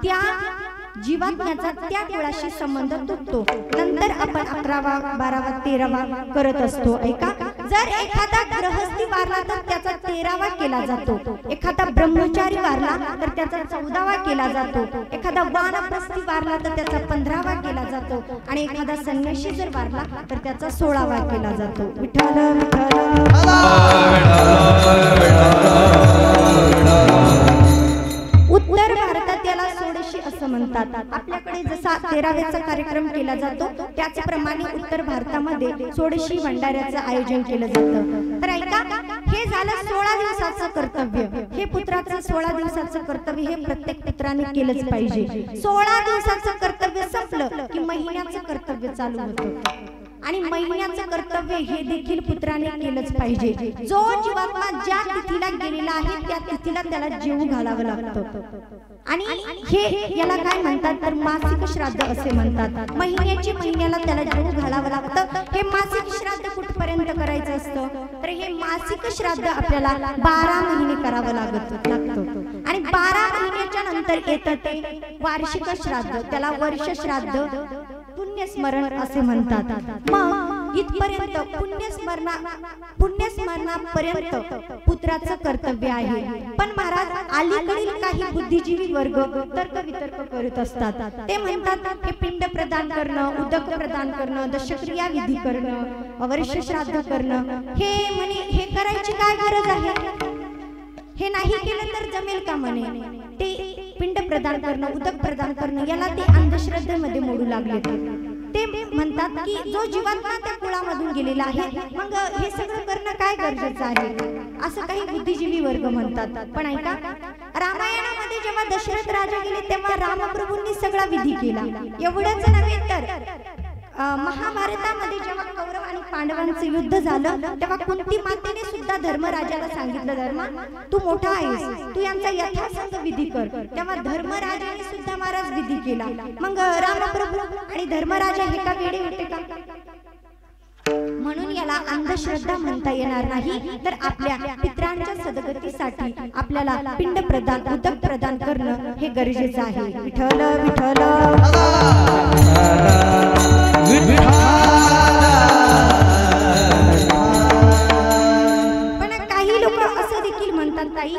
त्या जीवात्म्याचा त्या कुळाशी संबंध तुटतो। नंतर आपण 11वा 12वा 13वा करत असतो। ऐका, जर एखादा गृहस्थी वारला तर त्याचा 13वा केला जातो, एखादा ब्रह्मचारी वारला तर त्याचा 14वा केला जातो, एखादा वानप्रस्थी वारला तर त्याचा 15वा केला जातो आणि एखादा संन्यासी जर वारला तर त्याचा 16वा केला जातो। विठ्ठल विठ्ठल। उत्तर भारतात याला सोडशी असं म्हणतात। आपल्याकडे जसा 13वेचा कार्यक्रम केला जातो त्याचप्रमाणे उत्तर भारतामध्ये सोडशी भंडाऱ्याचं आयोजन केलं जातं। तर ऐका, हे झालं 16 दिवसाचं कर्तव्य। हे पुत्राचं 16 दिवसाचं कर्तव्य हे प्रत्येक पुत्राने केलंच पाहिजे। 16 दिवसाचं कर्तव्य संपलं की महिन्याचं कर्तव्य चालू होतं आणि महिन्याचं कर्तव्य हे देखील पुत्राने केलंच पाहिजे। जो जीवात्मा ज्या तिथीला गेलेला आहे त्या तिथीला त्याला जेवू घालावं लागतं आणि हे याला काय म्हणतात तर मासिक श्राद्ध असे म्हणतात। महिन्याची महिन्याला त्याला जेवू घालावं लागतं। हे मासिक श्राद्ध कुठपर्यंत करायचं असतं तर हे मासिक श्राद्ध आपल्याला 12 महिने करावं लागतं आणि 12 महिन्याच्या नंतर येतं ते वार्षिक श्राद्ध, त्याला वर्ष श्राद्ध पुण्यस्मरण असे म्हणतात। मग इथपर्यंत पुण्यस्मरणापर्यंत पुत्राचं कर्तव्य आहे। पण महाराज अलीकडील काही बुद्धिजीवी वर्ग तर्क वितर्क करत असतात। ते म्हणतात हे पिंड प्रदान करणं, उदक प्रदान करणं, दशक्रिया विधी करणं, वर्ष श्राद्ध करणं हे करायची काय गरज आहे? हे नाही केलं तर जमेल का म्हणे? ते पिंड प्रदान करणं, उदक प्रदान करणं याला ते अंधश्रद्धेमध्ये मोडू लागले। ते म्हणतात की जो जीवात्मा त्या कुळामधून गेलेला आहे मग हे सगळं करणं काय गरजेचं आहे असं काही बुद्धिजीवी वर्ग म्हणतात। पण ऐका, रामायणामध्ये जेव्हा दशरथ राजा गेले तेव्हा रामप्रभूंनी सगळा विधी केला। एवढंच नव्हे तर महाभारतामध्ये जेव्हा कौरव आणि पांडवांचं युद्ध झालं तेव्हा कुंती मातेने सुद्धा धर्मराजाला सांगितलं, धर्मा तू मोठा आहेस, तू यांचा यथासंग विधी कर। तेव्हा धर्मराजाने सुद्धा महाराज विधी केला। मग रामप्रभू आणि धर्मराजा हे का वेडे होते का? म्हणून याला अंधश्रद्धा म्हणता येणार नाही, तर आपल्या पितरांच्या सद्गतीसाठी आपल्याला पिंड प्रदान, उदक प्रदान करणं हे गरजेचं आहे। विठ्ठल विठ्ठल। पण काही लोक असं देखील म्हणतात ताई,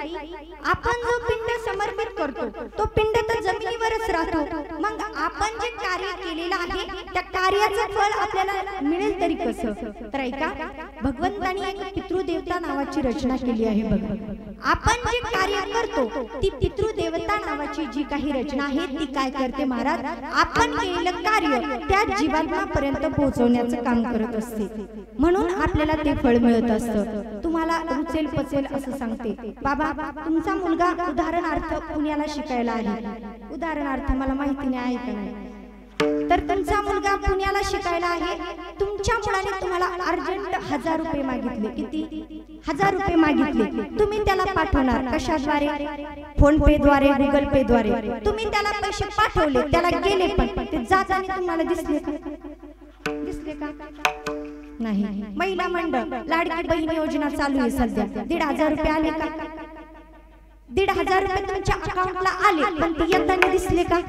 आपण जो पिंड समर्पित करतो तो पिंड तर जमिनीवरच राहतो, मग आपण जे कार्य केलेलं आहे त्या कार्याचं फळ आपल्याला मिळेल तरी कसं? तर ऐका, भगवंतानी एक पितृदेवता नावाची रचना केली आहे। बघा, आपण जे कार्य करतो ती पितृदेवता नावाची जी काही रचना आहे ती काय करते महाराज, आपण केलेलं कार्य त्या जीवात्म्यापर्यंत पोहोचवण्याचं काम करत असते, म्हणून आपल्याला ते फळ मिळत असतं। तुम्हाला रुचेल पचेल असं सांगते, बाबा तुमचा मुलगा उदाहरणार्थ पुण्याला शिकायला आहे, उदाहरणार्थ मला माहिती नाही आहे का नाही, तर तुमचा मुलगा पुण्याला शिकायला आहे, तुमच्या मुलाने तुम्हाला अर्जंट 1000 रुपये मागितले, किती 1000 रुपये मागितले, तुम्ही त्याला पाठवणार कशाद्वारे? फोन पे द्वारे, गुगल पे द्वारे तुम्ही त्याला पैसे पाठवले, त्याला गेले, पण ते जाताना तुम्हाला दिसले का? दिसले का? नाही। महिला मंडळ लाडकी बहीण योजना चालू आहे सध्या, 1500 रुपये आले का? 1500 रुपये तुमच्या अकाउंटला आले, पण ते येताना दिसले का?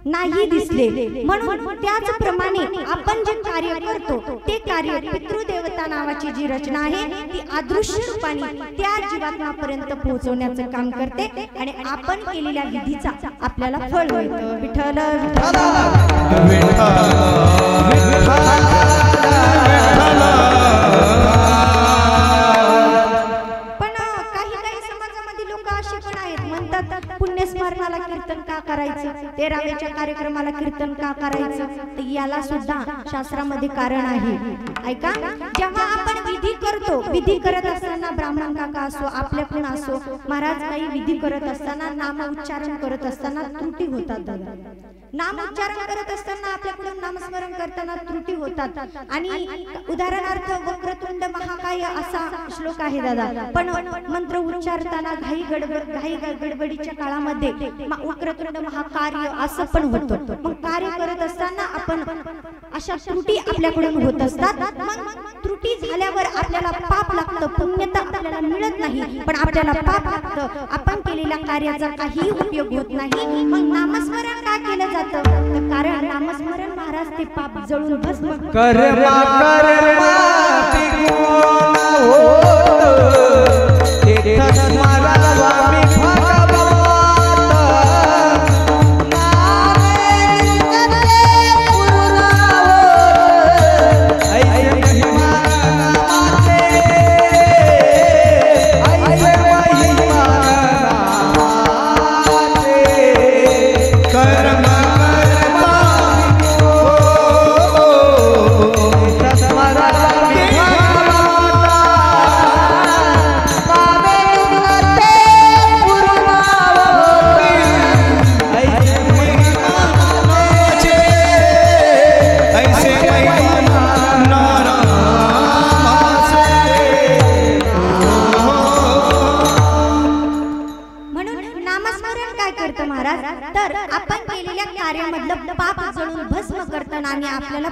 नाही दिसले। म्हणून त्याचप्रमाणे आपण जे कार्य करतो ते कार्य पितृदेवता नावाची जी रचना आहे ती अदृश्य रूपाने त्या जीवात्म्यापर्यंत पोहोचवण्याचं काम करते आणि आपण केलेल्या विधीचा आपल्याला फळ मिळतं। विठ्ठल पण काही समाजामध्ये लोक असे पण आहेत, म्हणतात पुण्यस्मरणाला कीर्तन का करायचं, 13वेच्या कार्यक्रमाला कीर्तन का करायचं? तर याला सुद्धा शास्त्रामध्ये कारण आहे। ऐका, जेव्हा आपण विधी करतो, विधी करत असताना ब्राह्मण काका असो, आपल्याकडून असो, महाराज काही विधी करत असताना नाम उच्चारण करत असताना त्रुटी होतात दादा। नाम उच्चारण करत असताना आपल्याकडून नामस्मरण करताना त्रुटी होतात आणि उदाहरणार्थ वक्रतुंड महाकाय असा श्लोक आहे दादा, पण मंत्र उच्चारताना घाई गडबडीच्या काळामध्ये वक्रतुंड महाकार्य असं पण होतं। मग कार्य करत असताना आपण अशा त्रुटी आपल्याकडून होत असतात। मग त्रुटी झाल्यावर आपल्याला पाप लागतं, पुण्य तर आपल्याला मिळत नाही, पण आपल्याला पाप लागतं, आपण केलेल्या कार्याचा काही उपयोग होत नाही। मग नामस्मरण का केलं जातं? तर कारण नामस्मरण महाराज ते पाप जळून भस्म कर्मा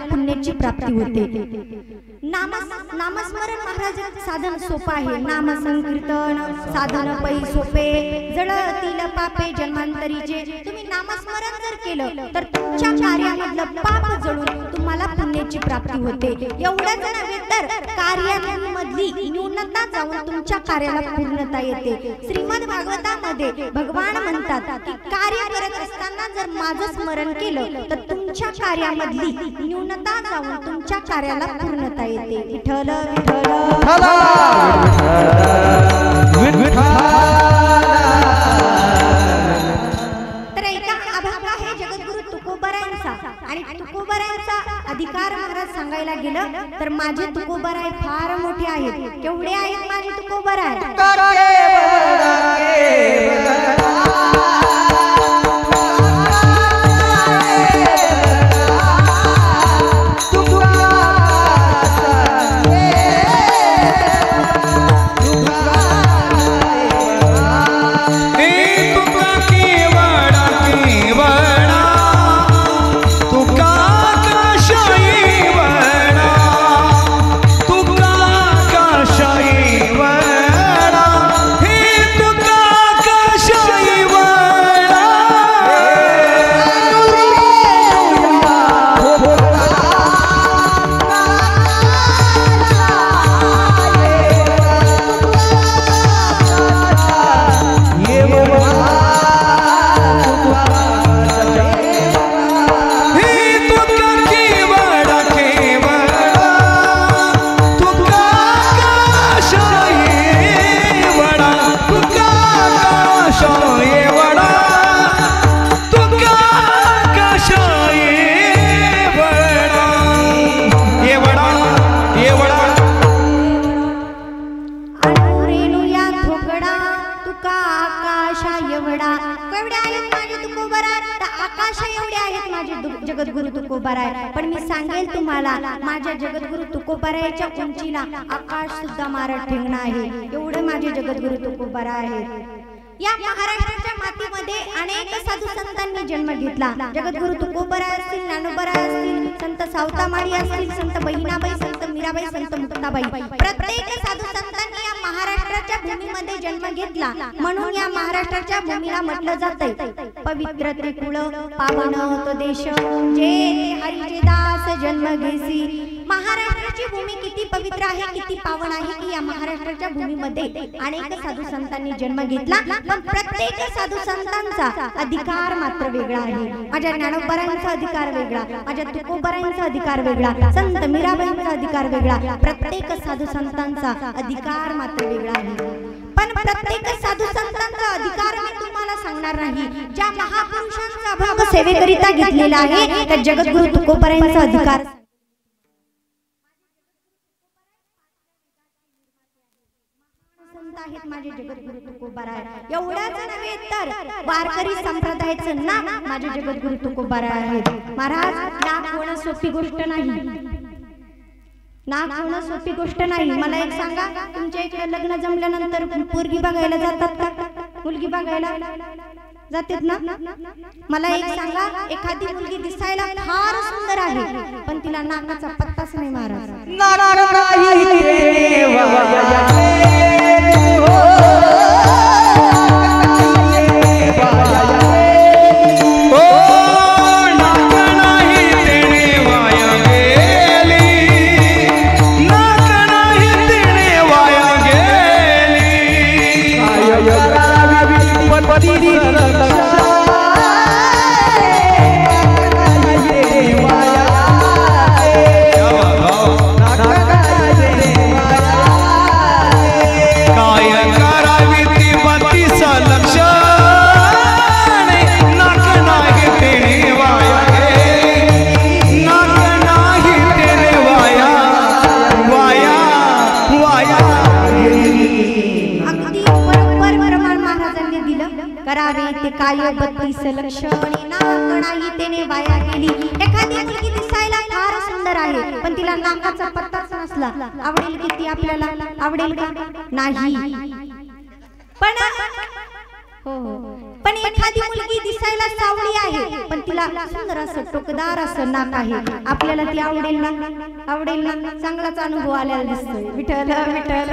पुण्याची प्राप्ती होते। नामस्मरण महाराज साधन सोपं आहे। नाम संकीर्तन साधन पै सोपे, जळतील पापे जन्मांतरीचे। तुम्ही नामस्मरण जर केलं तर तुमच्या कार्यामधलं पाप जळून तुम्हाला पुण्याची प्राप्ती होते। एवढंच नव्हे तर कार्यामधली न्यूनता जाऊन तुमच्या कार्याला पूर्णता येते। श्रीमद भागवतामध्ये भगवान म्हणतात की कार्य करत असताना जर माझं स्मरण केलं तर तुमच्या कार्यामधली न्यूनता जाऊन तुमच्या कार्याला पूर्णता येते। विठ्ठल तर एका अभंग आहे जगद्गुरु तुकोबरायांचा, आणि तुकोबरायांचा अधिकार महाराज सांगायला गेलं तर माझे तुकोबराय फार मोठे आहेत। केवढे आहेत माझे तुकोबराय? जगद्गुरु तुकोबाराय। पण मी सांगेल तुम्हाला माझ्या जगद्गुरु तुकोबारायच्या उंचीला आकाश सुद्धा मारत ठेवणं आहे, एवढे माझे जगद्गुरु तुकोबाराय आहेत। या महाराष्ट्राच्या मातीमध्ये अनेक साधू संतांनी जन्म घेतला। जगद्गुरु तुकोबाराय असतील, ज्ञानोबाराय असतील, संत सावतामाळी असतील, संत बहिणाबाई, संत मीराबाई, संत मुक्ताबाई, प्रत्येक साधू संतांनी या महाराष्ट्राच्या भूमीमध्ये जन्म घेतला। म्हणून या महाराष्ट्राच्या भूमीला म्हटलं जातंय पवित्र त्रिकुळ पावन तो देश, जे हरीचे दास जन्म घेसी। महाराष्ट्राची भूमी किती पवित्र आहे, किती पावन आहे की या महाराष्ट्राच्या भूमीमध्ये अनेक साधू संतांनी जन्म घेतला, पण प्रत्येक साधू संतांचा अधिकार मात्र वेगळा आहे। माझ्या ज्ञानोबारायांचा अधिकार वेगळा, माझ्या तुकोबारायांचा अधिकार वेगळा, संत मीराबाईंचा अधिकार वेगळा, प्रत्येक साधू संतांचा अधिकार मात्र वेगळा आहे। पण प्रत्येक साधू संतांचा अधिकार मी तुम्हाला सांगणार नाही। ज्या महापुरुषांचा भाग सेवेकरिता घेतलेला आहे त्या जगद्गुरु तुकोबारायांचा अधिकार आहेत माझे जगद्गुरु तुकोबाराय। एवढाच नव्हे तर वारकरी संप्रदायाचं नाम माझे जगद्गुरु तुकोबाराय आहेत। महाराज नाक होणं सोपी गोष्ट नाही, नाक होणं सोपी गोष्ट नाही। मला एक सांगा, तुमच्या इकडे लग्न जमल्यानंतर पोरगी बघायला जातात का? मुलगी बघायला जातेत ना? मला एक सांगा, एखादी मुलगी दिसायला फार सुंदर आहे पण तिला नाकाचा पत्ताच नाही महाराज. काय बत्तीस लक्षणे नाक नाही तेने वाया गेली. एखादी मुलगी दिसायला फार सुंदर आहे पण तिला नाकाचा पत्ताच नसला, आवडेल की ती आपल्याला? आवडेल का? नाही. पण पण एखादी मुलगी दिसायला सावळी आहे पण तिला सुंदर असं टोकदार असं नाक आहे, आपल्याला ती आवडेल ना? आवडेल ना? चांगलाच अनुभव आलेला दिसतोय. विठ्ठल विठ्ठल.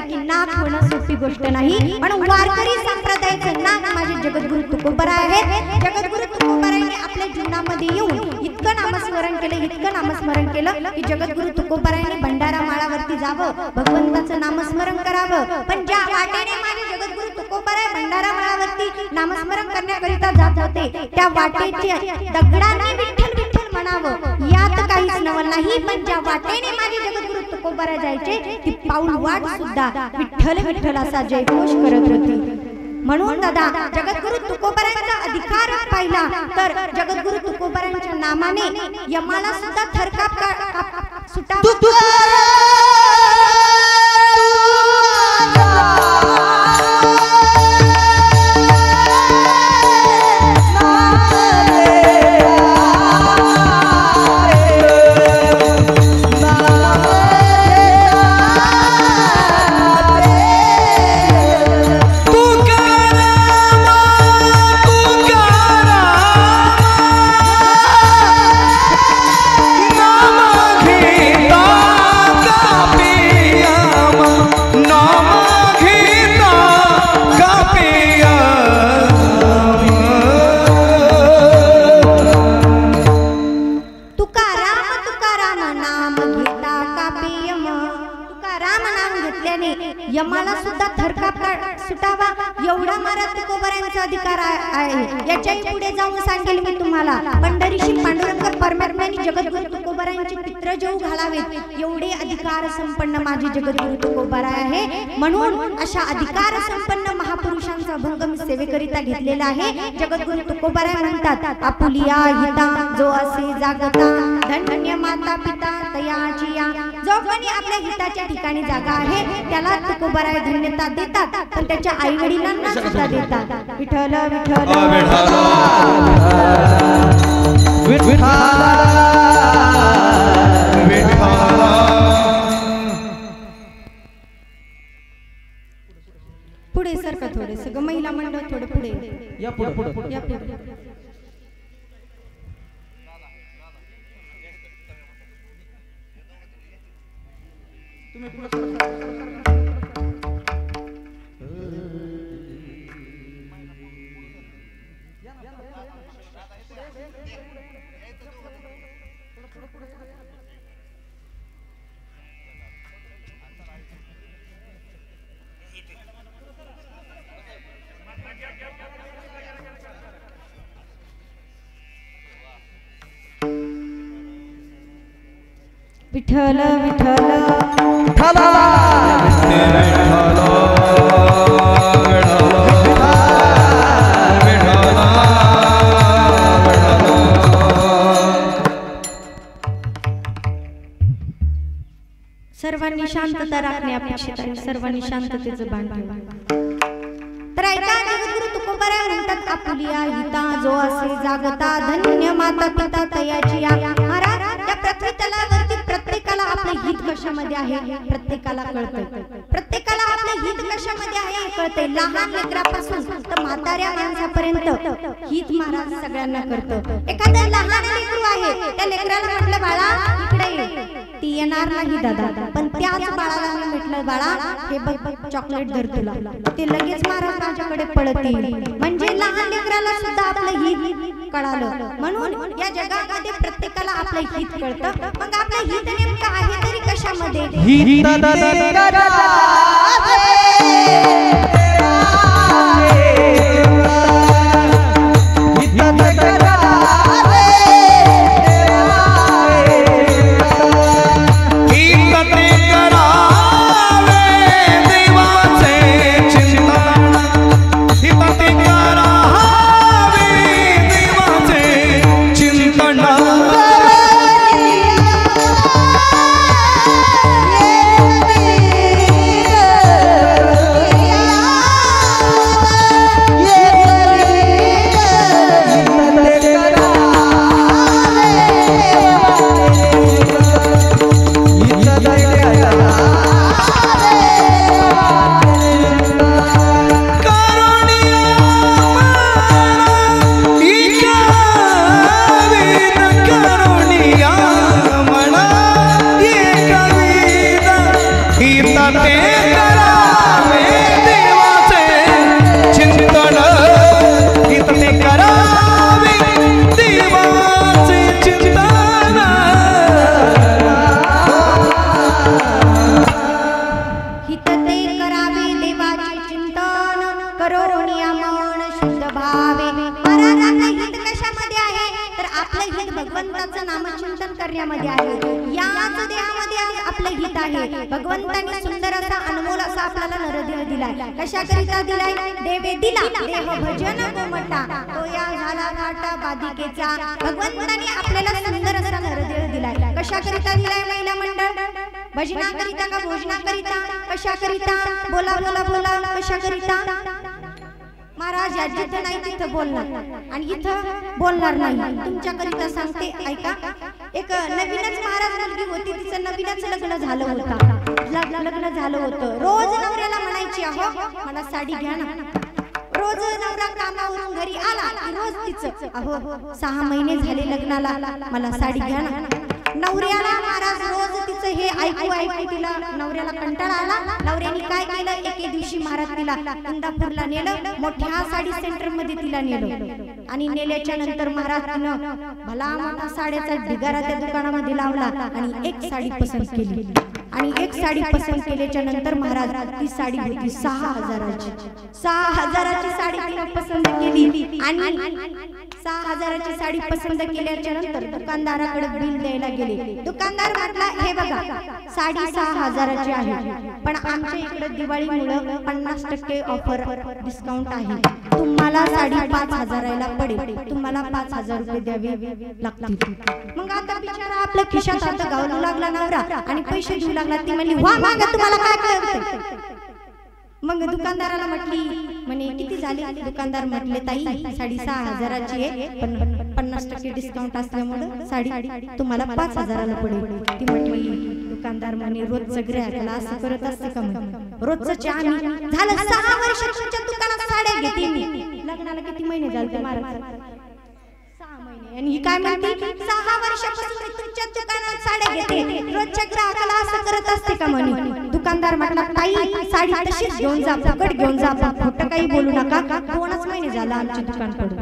की नाक होणं सोपी गोष्ट नाही. म्हणून वारकरी संप्रदायाचं नाक माझे जगद्गुरु तुकोबराय आहेत. जगद्गुरु तुकोबरायांनी आपल्या जीवनामध्ये येऊन इतकं नामस्मरण केलं की जगद्गुरु तुकोबरायांनी भंडारा माळावरती जावं, भगवंताचं नामस्मरण करावं. पण ज्या वाटेने माझे जगद्गुरु तुकोबराय भंडारा माळावरती नामस्मरण करण्याकरिता जात होते त्या वाटेच्या दगडांनी विठ्ठल विठ्ठल म्हणावं यात काहीच नवल नाही. पण ज्या वाटेने माझे जगद्गुरु तुकोबराय जायचे ती पाऊल वाट सुद्धा विठ्ठल विठ्ठल असा जयघोष करत होती. म्हणून दादा जगद्गुरु तुकोबरायांचा अधिकार पाहिला तर जगद्गुरु तुकोबरायांच्या नामाने यमाला सुद्धा थरकाप सुटावा. यमाला सुद्धा थरकाप सुटावा एवढा महाराज तुकोबरायांचा अधिकार आहे. याच्याही पुढे जाऊन सांगेल मी तुम्हाला. पंढरीशी पांडुरंग परमात्म्याने जगद्गुरु तुकोबरायांचे पित्र जेऊ घालावेत एवढे अधिकार संपन्न माझे जगद्गुरु तुकोबराय आहे. म्हणून अशा अधिकार संपन्न महापुरुषांचा भंग मी सेवेकरिता घेतलेला आहे. जगद्गुरु तुकोबराय म्हणतात, आपुलिया हिता जो असे जागता धन्य माता पिता तयाची या. जो कोणी आपल्या हिताच्या ठिकाणी जागा आहे त्याला तुकोबराय धन्यता देतात पण त्याच्या आई वडिलांना सुद्धा देतात. विठ्ठल विठ्ठल पुढे सरका थोडे सगळं महिला मंडळ थोडं पुढे या. विठ्ठल विठ्ठल सर्वांनी शांतता राखणे अपेक्षित आहे. सर्वांनी शांततेचं भान ठेवा. तर ऐका, जगद्गुरु तुकोबराय म्हणतात, आपुलिया हिता जो असे जागता धन्य माता पिता तयाची या. महाराज या पृथ्वी तलावरती प्रत्येक प्रत्येकाला आपलं हित कशामध्ये आहे प्रत्येकाला कळतं, प्रत्येकाला आपलं हित कशामध्ये आहे कळतंय. लहान लेकरापासून तर म्हाताऱ्या माणसापर्यंत हित महाराज सगळ्यांना करतं. एखादं लहान लेकरू आहे त्या लेकराला म्हटलं बाळा इकडे ये, ती येणार नाही दादा, पण त्याच बाळाला मी म्हटलं बाळा हे बघ चॉकलेट धर तुला, ते लगेच महाराज माझ्याकडे पळत येईल. म्हणजे लहान लेकराला सुद्धा आपलं हित कळालं. म्हणून या जगामध्ये प्रत्येकाला आपलं हित कळतं. मग आपलं हित नेमकं आहे तरी कशामध्ये भगवंताचं नामचिंतन करण्यामध्ये आहे. याच देहामध्ये आपलं हित आहे. भगवंताने सुंदर असा अनमोल असा आपल्याला नरदेह दिलाय. कशाकरिता दिलाय? देवे दिला देह भजन गोमटा तो या झाला घाटा बाधिकेचा. भगवंताने आपल्याला सुंदर असा नरदेह दिलाय. कशाकरिता दिलाय महिला मंडळ? भजनाकरिता का भोजनाकरिता? कशाकरिता? बोला बोला बोला कशाकरिता? महाराज या जिथं नाही तिथं बोलणार आणि इथं बोलणार नाही. तुमच्याकरिता सांगते ऐका. एक नवीनच महाराज मुलगी होती, तिचं नवीनच लग्न झालं होतं. लग्न झालं होतं. रोज नवऱ्याला म्हणायची अहो मला साडी घ्या ना. रोज नवरा कामावरून घरी आला की रोज तिचं अहो 6 महिने झाले लग्नाला मला साडी घ्या ना. नवऱ्याला महाराज रोज तिचं हे ऐकू ऐकू तिला नवऱ्याला कंटाळा आला. नवऱ्याने काय केलं? एके दिवशी महाराज तिला इंदापूरला नेलं. मोठ्या साडी सेंटर मध्ये तिला नेलं आणि नेल्याच्या नंतर महाराज तिनं भला मोठा साड्याचा ढिगारा त्या दुकानामध्ये लावला आणि एक साडी पसंत केली. आणि एक साडी पसंत केल्याच्या नंतर महाराज ती साडी होती 6000ची. 6000ची साडी तिने पसंत केली आणि 6000ची साडी पसंत केल्याच्या नंतर दुकानदाराकडे बिल द्यायला गेले. दुकानदार म्हटला हे बघा साडी 6000ची आहे, पण आमच्या इकडे दिवाळीमुळे 50% ऑफर डिस्काउंट आहे. तुम्हाला साडी 5000ला पडेल. तुम्हाला 5000 रुपये द्यावे लागतील. मग आता बिचारा आपल्या खिशात आता गावलू लागला नवरा आणि पैसे देऊ लागला. ती म्हणली वा मागा तुम्हाला काय कळतं? मग दुकानदाराला म्हटली म्हणे किती झाले? दुकानदार म्हटले ताई साडी 6000ची आहे, पण 50% डिस्काउंट असल्यामुळे साडी तुम्हाला 5000ला पडेल. ती म्हटली दुकानदार म्हणे रोजचं ग्राहकाला असं करत असते का? म्हणे रोजचं चहा झालं 6 वर्ष तुमच्या दुकानात साड्या घेते मी. लग्नाला किती महिने झाले महाराज? 6 महिने. आणि ही काय म्हणते 6 वर्षापासून तुमच्या दुकानात साड्या घेते, रोजच्या ग्राहकाला असं करत असते का? म्हणे दुकानदार म्हटला ताई साडी तशीच घेऊन जा, फुकट घेऊन जा, खोटं काही बोलू नका. 2च महिने झाला आमच्या दुकान पडून.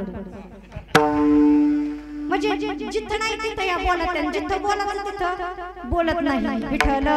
म्हणजे जिथं नाही तिथं या बोलत आणि जिथं बोलत तिथं बोलत नाही. विठ्ठल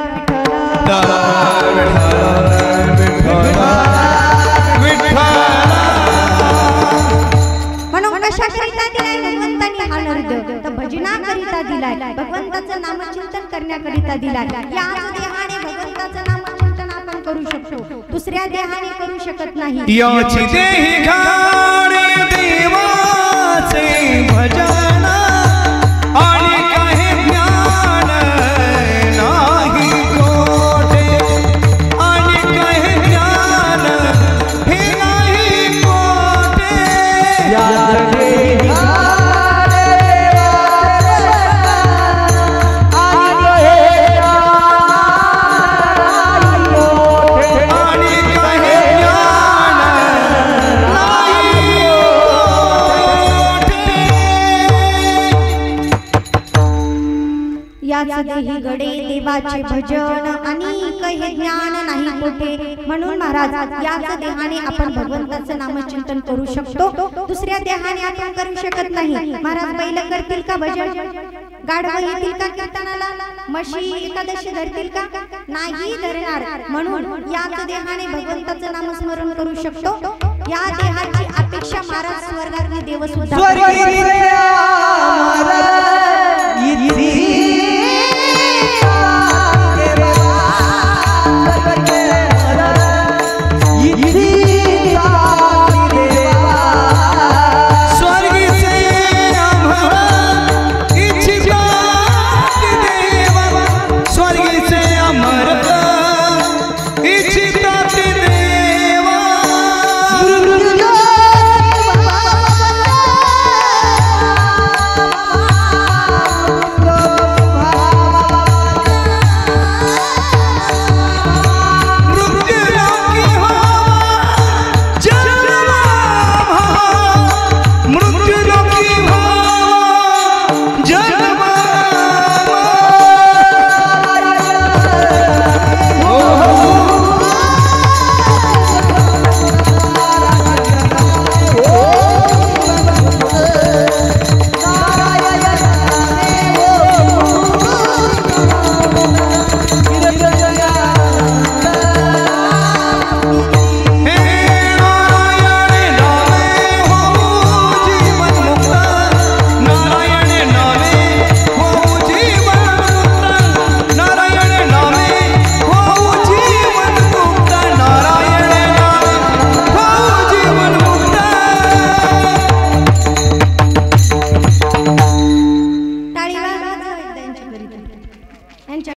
म्हणून कशाकरिता दिलाय भगवंताने हा नरदेह? तर भजनाकरिता दिलाय. भगवंताचं नामचिंतन करण्याकरिता दिलाय. याच देहाने भगवंताचं नामचिंतन आपण करू शकतो, दुसऱ्या देहाने करू शकत नाही. याची देही घाणे देवाचे भजन आणि काही ज्ञान नाही कोठे, आणि काही ज्ञान हे नाही कोठे. देही गडे देवाचे भजन अनेक हे ज्ञान नाही कोठे. म्हणून महाराज याच देहाने आपण भगवंताचं नामचिंतन करू शकतो, दुसऱ्या देहाने आपण करू शकत नाही. महाराज बैल करतील का भजन, गाढव येतील का कीर्तनाला, म्हशी एकादशी धरतील का, नाही धरणार. म्हणून याच देहाने भगवंताचं नामस्मरण करू शकतो. या देहाची अपेक्षा महाराज स्वर्गातले देव सुद्धा